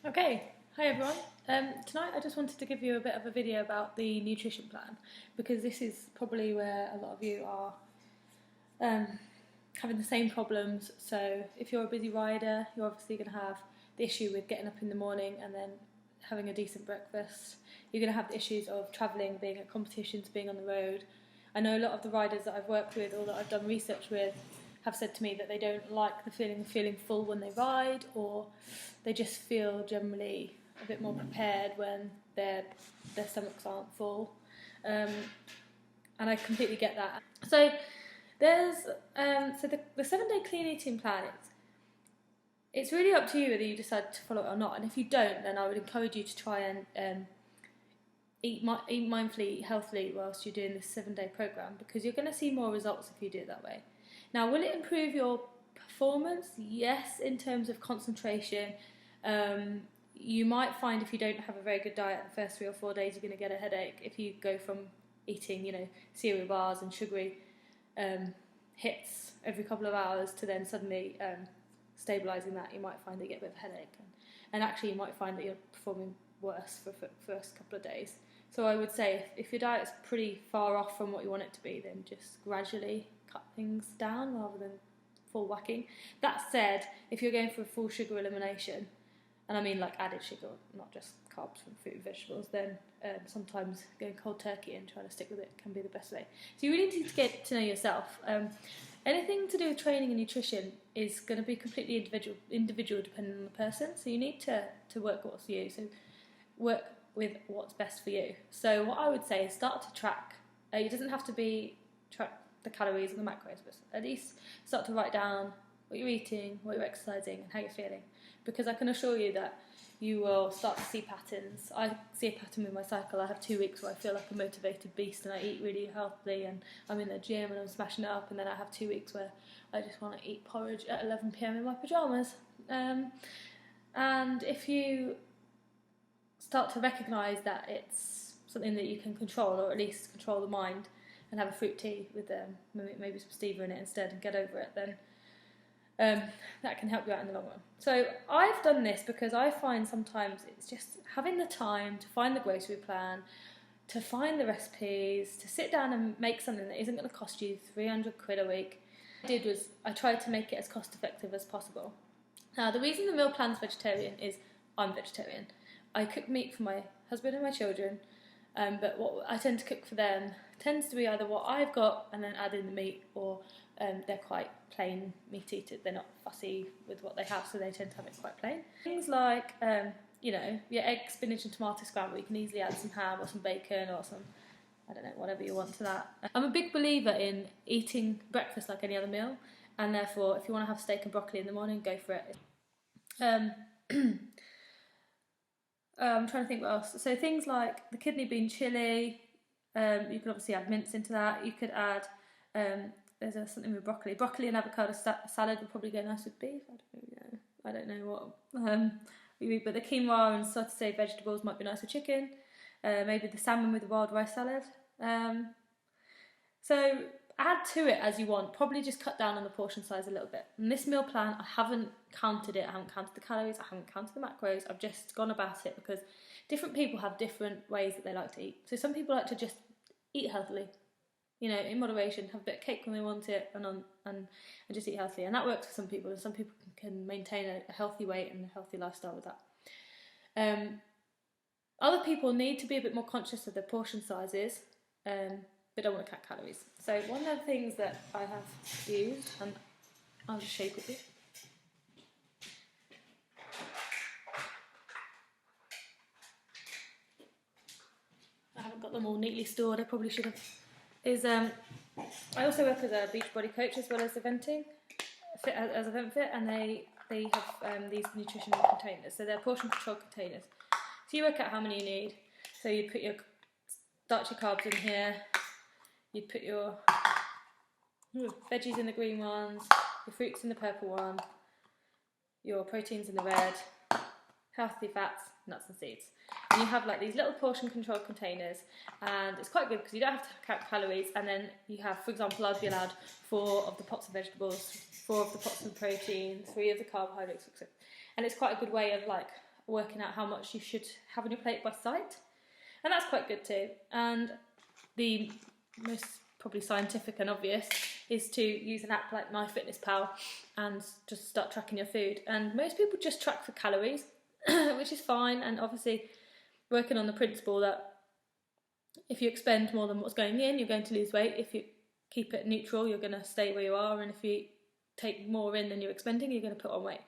Okay, hi everyone. Tonight I just wanted to give you a bit of a video about the nutrition plan because this is probably where a lot of you are having the same problems. So if you're a busy rider, you're obviously going to have the issue with getting up in the morning and then having a decent breakfast. You're going to have the issues of travelling, being at competitions, being on the road. I know a lot of the riders that I've worked with or that I've done research with have said to me that they don't like the feeling of feeling full when they ride, or they just feel generally a bit more prepared when their stomachs aren't full. And I completely get that. So there's the 7-day clean eating plan. It's really up to you whether you decide to follow it or not. And if you don't, then I would encourage you to try and eat mindfully, eat healthily whilst you're doing this 7-day program, because you're going to see more results if you do it that way. Now, will it improve your performance? Yes, in terms of concentration. You might find if you don't have a very good diet the first 3 or 4 days, you're going to get a headache. If you go from eating, cereal bars and sugary hits every couple of hours to then suddenly stabilising that, you might find that you get a bit of a headache. And actually, you might find that you're performing worse for the first couple of days. So I would say if your diet's pretty far off from what you want it to be, then just gradually cut things down rather than full whacking. That said, if you're going for a full sugar elimination, and I mean like added sugar, not just carbs from fruit and vegetables, then sometimes going cold turkey and trying to stick with it can be the best way. So you really need to get to know yourself. Anything to do with training and nutrition is going to be completely individual depending on the person. So you need to work what's for you. So work with what's best for you. So what I would say is start to track. It doesn't have to be track the calories and the macros, but at least start to write down what you're eating, what you're exercising, and how you're feeling. Because I can assure you that you will start to see patterns. I see a pattern with my cycle. I have 2 weeks where I feel like a motivated beast and I eat really healthily and I'm in the gym and I'm smashing it up, and then I have 2 weeks where I just want to eat porridge at 11 p.m. in my pyjamas. And if you start to recognise that it's something that you can control, or at least control the mind, and have a fruit tea with maybe some stevia in it instead and get over it, then that can help you out in the long run. So I've done this because I find sometimes it's just having the time to find the grocery plan, to find the recipes, to sit down and make something that isn't going to cost you 300 quid a week. What I did was I tried to make it as cost effective as possible. Now, the reason the meal plan's vegetarian is I'm vegetarian. I cook meat for my husband and my children, but what I tend to cook for them tends to be either what I've got and then add in the meat, or they're quite plain meat eaters. They're not fussy with what they have, so they tend to have it quite plain. Things like, your egg, spinach and tomato scramble, you can easily add some ham or some bacon or some, I don't know, whatever you want to that. I'm a big believer in eating breakfast like any other meal, and therefore if you want to have steak and broccoli in the morning, go for it. I'm trying to think what else. So things like the kidney bean chilli, you could obviously add mince into that. You could add, there's something with broccoli. Broccoli and avocado salad would probably go nice with beef. I don't know what you eat, but the quinoa and sauteed vegetables might be nice with chicken. Maybe the salmon with the wild rice salad. So add to it as you want. Probably just cut down on the portion size a little bit. And this meal plan, I haven't counted it. I haven't counted the calories. I haven't counted the macros. I've just gone about it because different people have different ways that they like to eat. So some people like to just eat healthily, in moderation, have a bit of cake when they want it, and just eat healthily. And that works for some people, and some people can maintain a healthy weight and a healthy lifestyle with that. Other people need to be a bit more conscious of their portion sizes, but don't want to cut calories. So one of the things that I have used, and I'll just show you quickly. I haven't got them all neatly stored, I probably should have. I also work as a Beachbody coach as well as EventFit, and they have these nutrition containers. So they're portion control containers. So you work out how many you need. So you put your starchy carbs in here. You'd put your veggies in the green ones, your fruits in the purple one, your proteins in the red, healthy fats, nuts and seeds. And you have like these little portion control containers, and it's quite good because you don't have to count calories, and then you have, for example, I'd be allowed 4 of the pots of vegetables, 4 of the pots of protein, 3 of the carbohydrates, etc. And it's quite a good way of like working out how much you should have on your plate by sight, and that's quite good too. And the most probably scientific and obvious is to use an app like MyFitnessPal and just start tracking your food. And most people just track for calories, which is fine, and obviously working on the principle that if you expend more than what's going in, you're going to lose weight. If you keep it neutral, you're going to stay where you are, and if you take more in than you're expending, you're going to put on weight.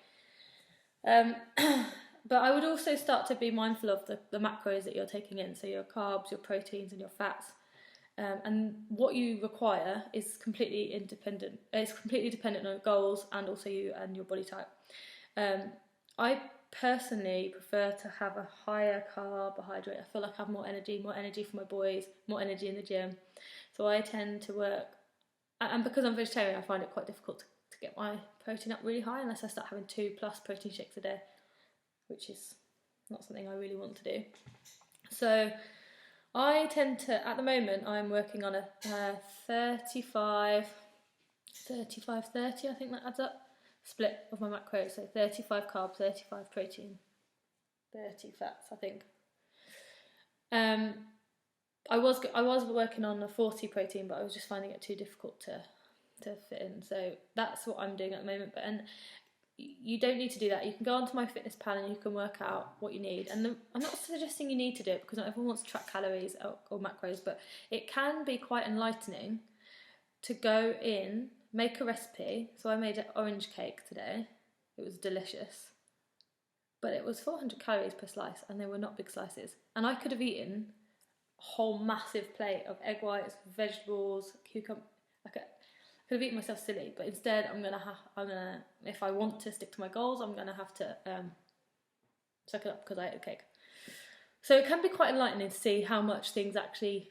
But I would also start to be mindful of the macros that you're taking in, so your carbs, your proteins and your fats. And what you require is completely independent. It's completely dependent on your goals and also you and your body type. I personally prefer to have a higher carbohydrate. I feel like I have more energy for my boys, more energy in the gym. So I tend to work, and because I'm vegetarian, I find it quite difficult to get my protein up really high unless I start having 2+ protein shakes a day, which is not something I really want to do. So I tend to, at the moment, I'm working on a 35, 30, I think that adds up, split of my macros. So 35 carbs, 35 protein, 30 fats, I think. I was working on a 40 protein, but I was just finding it too difficult to fit in. So that's what I'm doing at the moment. And you don't need to do that. You can go onto MyFitnessPal and you can work out what you need. And I'm not suggesting you need to do it because not everyone wants to track calories or macros, but it can be quite enlightening to go in, make a recipe. So I made an orange cake today. It was delicious. But it was 400 calories per slice and they were not big slices. And I could have eaten a whole massive plate of egg whites, vegetables, cucumber. I could have eaten myself silly, but instead I'm gonna, if I want to stick to my goals, I'm gonna have to suck it up because I ate a cake. So it can be quite enlightening to see how much things actually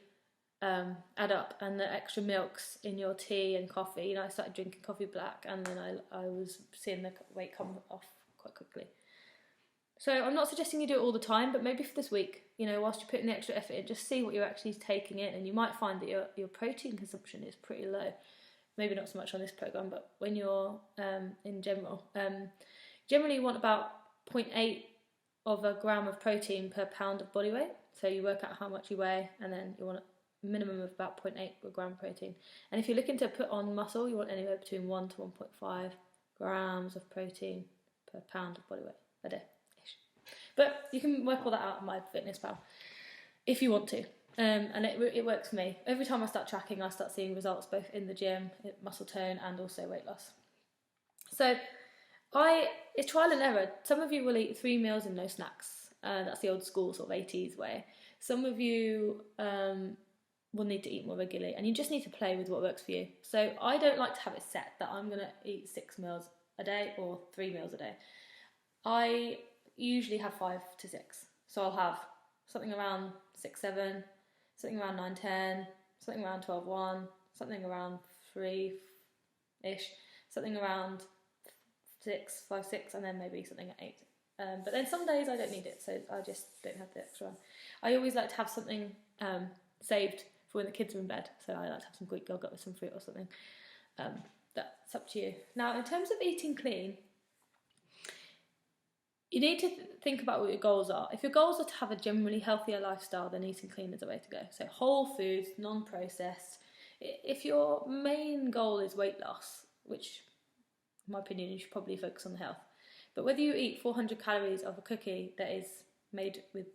add up, and the extra milks in your tea and coffee. You know, I started drinking coffee black, and then I was seeing the weight come off quite quickly. So I'm not suggesting you do it all the time, but maybe for this week, you know, whilst you're putting the extra effort in, just see what you're actually taking in, and you might find that your protein consumption is pretty low. Maybe not so much on this program, but when you're in general, generally you want about 0.8 of a gram of protein per pound of body weight. So you work out how much you weigh, and then you want a minimum of about 0.8 gram protein. And if you're looking to put on muscle, you want anywhere between 1 to 1.5 grams of protein per pound of body weight a day. But you can work all that out on MyFitnessPal if you want to. And it works for me. Every time I start tracking, I start seeing results both in the gym, muscle tone, and also weight loss. So it's trial and error. Some of you will eat 3 meals and no snacks. That's the old school sort of 80s way. Some of you will need to eat more regularly, and you just need to play with what works for you. So I don't like to have it set that I'm going to eat 6 meals a day or 3 meals a day. I usually have 5 to 6. So I'll have something around 6, 7, something around 9, 10, something around 12, 1, something around 3-ish, something around 6, 5, 6, and then maybe something at 8. But then some days I don't need it, so I just don't have the extra one. I always like to have something saved for when the kids are in bed, so I like to have some Greek yogurt with some fruit or something. That's up to you. Now, in terms of eating clean, you need to think about what your goals are. If your goals are to have a generally healthier lifestyle, then eating clean is the way to go. So whole foods, non-processed. If your main goal is weight loss, which in my opinion you should probably focus on the health, but whether you eat 400 calories of a cookie that is made with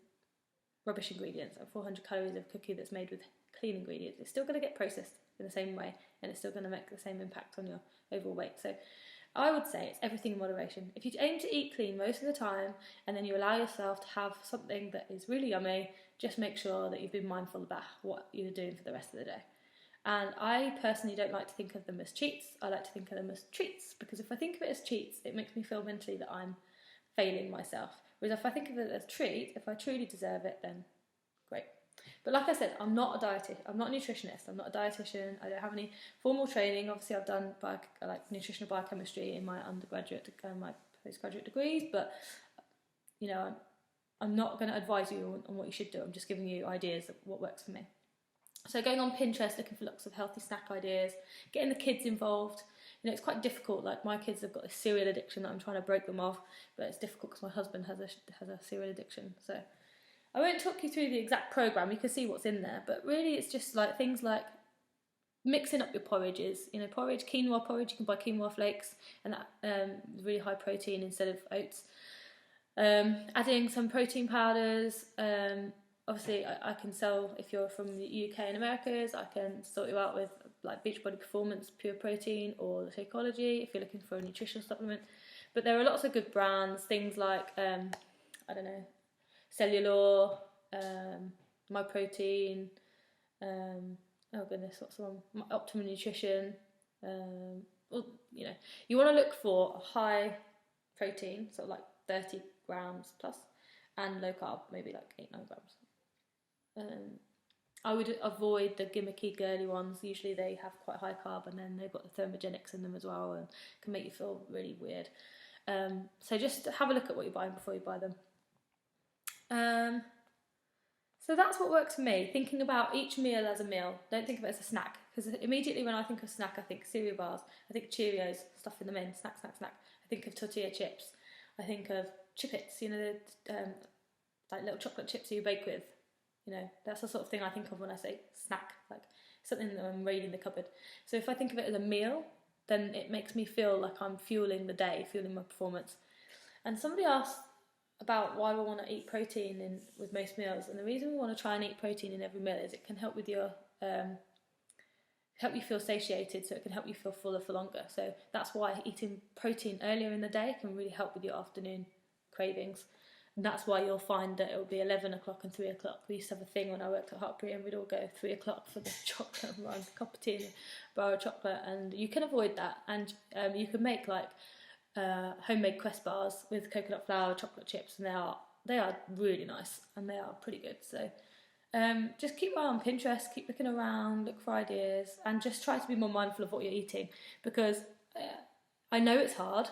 rubbish ingredients or 400 calories of a cookie that's made with clean ingredients, it's still going to get processed in the same way, and it's still going to make the same impact on your overall weight. So I would say it's everything in moderation. If you aim to eat clean most of the time, and then you allow yourself to have something that is really yummy, just make sure that you've been mindful about what you're doing for the rest of the day. And I personally don't like to think of them as cheats. I like to think of them as treats, because if I think of it as cheats, it makes me feel mentally that I'm failing myself. Whereas if I think of it as a treat, if I truly deserve it, then great. But like I said, I'm not a dietitian. I'm not a nutritionist. I'm not a dietitian. I don't have any formal training. Obviously, I've done nutritional biochemistry in my undergraduate and my postgraduate degrees. But you know, I'm not going to advise you on what you should do. I'm just giving you ideas of what works for me. So going on Pinterest, looking for lots of healthy snack ideas, getting the kids involved. you know, it's quite difficult. Like my kids have got a cereal addiction that I'm trying to break them off, but it's difficult because my husband has a cereal addiction. So I won't talk you through the exact program. You can see what's in there, but really it's just like things like mixing up your porridges. You know, porridge, quinoa porridge. You can buy quinoa flakes, and that really high protein instead of oats. Adding some protein powders. Obviously, I can sell, if you're from the UK and Americas, I can sort you out with like Beachbody Performance Pure Protein or the Shakeology if you're looking for a nutritional supplement. But there are lots of good brands, things like, I don't know, Cellular, MyProtein, oh goodness, what's the one? Optimum Nutrition. Well, you know, you want to look for a high protein, sort of like 30 grams plus, and low carb, maybe like 8-9 grams. I would avoid the gimmicky girly ones. Usually they have quite high carb, and then they've got the thermogenics in them as well, and can make you feel really weird. So just have a look at what you're buying before you buy them. So that's what works for me, thinking about each meal as a meal. Don't think of it as a snack, because immediately when I think of snack, I think cereal bars, I think Cheerios, stuffing them in, snack. I think of tortilla chips, I think of Chip-Its, you know, like little chocolate chips you bake with. You know, that's the sort of thing I think of when I say snack, like something that I'm raiding the cupboard. So if I think of it as a meal, then it makes me feel like I'm fueling the day, fueling my performance. And somebody asked about why we want to eat protein with most meals, and the reason we want to try and eat protein in every meal is it can help with your help you feel satiated, so it can help you feel fuller for longer. So that's why eating protein earlier in the day can really help with your afternoon cravings. And that's why you'll find that it will be 11 o'clock and 3 o'clock. We used to have a thing when I worked at Hartbury, and we'd all go 3 o'clock for the chocolate and a cup of tea and a bar of chocolate, and you can avoid that. And you can make like homemade Quest bars with coconut flour, chocolate chips, and they are really nice, and they are pretty good. So just keep an eye on Pinterest, keep looking around, look for ideas, and just try to be more mindful of what you're eating, because I know it's hard.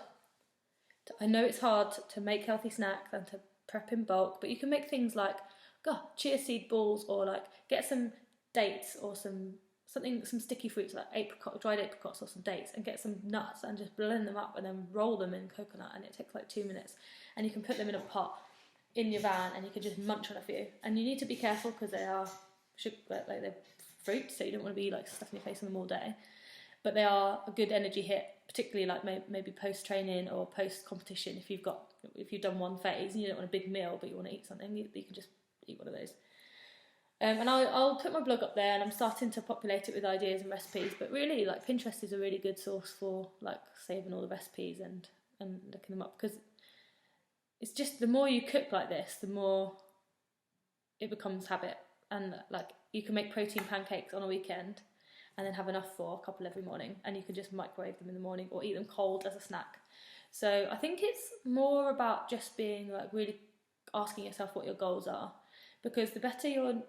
I know it's hard to make healthy snacks and to prep in bulk, but you can make things like chia seed balls, or like get some dates or some sticky fruits like dried apricots or some dates, and get some nuts and just blend them up and then roll them in coconut, and it takes like 2 minutes, and you can put them in a pot in your van and you can just munch on a few. And you need to be careful because they are like they're fruit, so you don't want to be like stuffing your face on them all day, but they are a good energy hit, particularly like maybe post training or post competition. If you've done one phase and you don't want a big meal but you want to eat something, you can just eat one of those. And I'll put my blog up there, and I'm starting to populate it with ideas and recipes. But really, like Pinterest is a really good source for like saving all the recipes and looking them up, because it's just the more you cook like this, the more it becomes habit. And like you can make protein pancakes on a weekend and then have enough for a couple every morning, and you can just microwave them in the morning or eat them cold as a snack. So I think it's more about just being like really asking yourself what your goals are, because the better you're,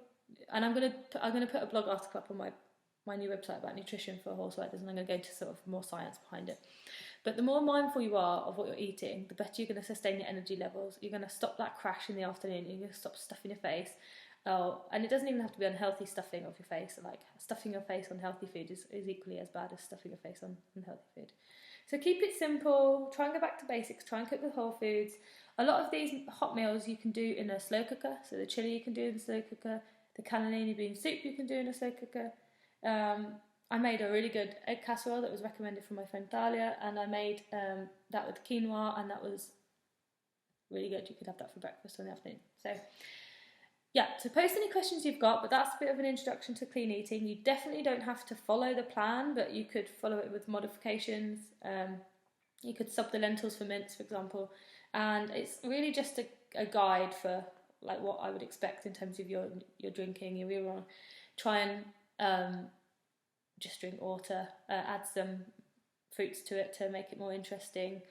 and I'm gonna put a blog article up on my new website about nutrition for horse riders, and I'm going to go into sort of more science behind it. But the more mindful you are of what you're eating, the better you're going to sustain your energy levels. You're going to stop that crash in the afternoon. You're going to stop stuffing your face. And it doesn't even have to be unhealthy stuffing of your face. Like stuffing your face on healthy food is equally as bad as stuffing your face on unhealthy food. So keep it simple. Try and go back to basics. Try and cook with whole foods. A lot of these hot meals you can do in a slow cooker. So the chili you can do in a slow cooker. The cannellini bean soup you can do in a slow cooker. I made a really good egg casserole that was recommended from my friend Thalia, and I made that with quinoa, and that was really good. You could have that for breakfast in the afternoon. So yeah, so post any questions you've got, but that's a bit of an introduction to clean eating. You definitely don't have to follow the plan, but you could follow it with modifications. You could sub the lentils for mince, for example, and it's really just a guide for like what I would expect in terms of your drinking. You really want to try and just drink water, add some fruits to it to make it more interesting.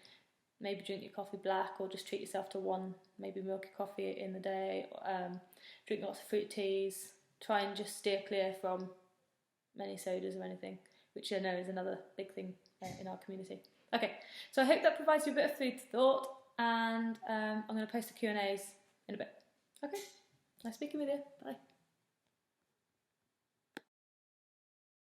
Maybe drink your coffee black, or just treat yourself to one maybe milky coffee in the day. Drink lots of fruit teas. Try and just steer clear from many sodas or anything, which I know is another big thing in our community. Okay, so I hope that provides you a bit of food for thought, and I'm going to post the Q&As in a bit. Okay, nice speaking with you. Bye.